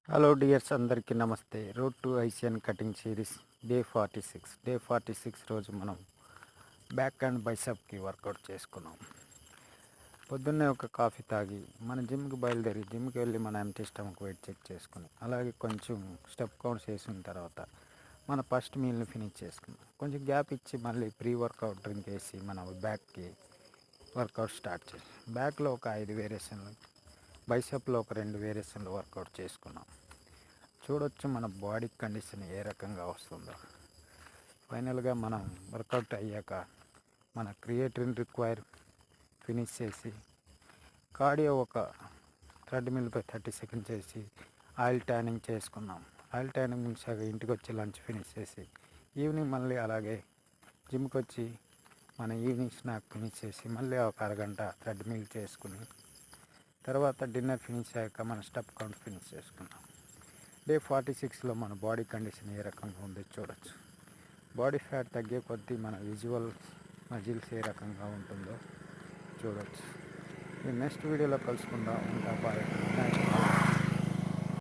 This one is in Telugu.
హలో డియర్స్, అందరికీ నమస్తే. Road to ICN cutting series day 46 రోజు మనం బ్యాక్ అండ్ బైసెప్కి వర్కౌట్ చేసుకున్నాం. పొద్దున్నే ఒక కాఫీ తాగి మన జిమ్కి బయలుదేరి జిమ్కి వెళ్ళి మన ఎంటీ స్టమక్ వెయిట్ చెక్ చేసుకుని అలాగే కొంచెం స్టెప్ కౌంట్స్ వేసిన తర్వాత మన ఫస్ట్ మీల్ని ఫినిష్ చేసుకున్నాం. కొంచెం గ్యాప్ ఇచ్చి మళ్ళీ ప్రీ వర్కౌట్ డ్రింక్ వేసి మన బ్యాక్కి వర్కౌట్ స్టార్ట్ చేసి బ్యాక్లో ఒక 5 వేరియేషన్లు, బైసెప్లో ఒక 2 వేరియేషన్లు వర్కౌట్ చేసుకున్నాం. చూడొచ్చు మన బాడీ కండిషన్ ఏ రకంగా వస్తుందో. ఫైనల్గా మనం వర్కౌట్ అయ్యాక మన క్రియేటిన్ రిక్వైర్ ఫినిష్ చేసి కార్డియో ఒక థ్రెడ్మిల్పై 30 సెకండ్స్ చేసి ఆయిల్ ట్యానింగ్ చేసుకున్నాం. ఆయిల్ ట్యానింగ్ ముగిసాక ఇంటికి వచ్చి లంచ్ ఫినిష్ చేసి ఈవినింగ్ మళ్ళీ అలాగే జిమ్కి వచ్చి మన ఈవినింగ్ స్నాక్ ఫినిష్ చేసి మళ్ళీ ఒక అరగంట థ్రెడ్మిల్ చేసుకుని తర్వాత డిన్నర్ ఫినిష్ అయ్యాక మన స్టెప్ కౌంట్ ఫినిష్ చేసుకున్నాం. డే 46లో మన బాడీ కండిషన్ ఏ రకంగా ఉందో చూడొచ్చు. బాడీ ఫ్యాట్ తగ్గే కొద్దీ మన విజువల్ మజిల్స్ ఏ రకంగా ఉంటుందో చూడొచ్చు. ఈ నెక్స్ట్ వీడియోలో కలుసుకుందాం. ఉంటా, బాయ్.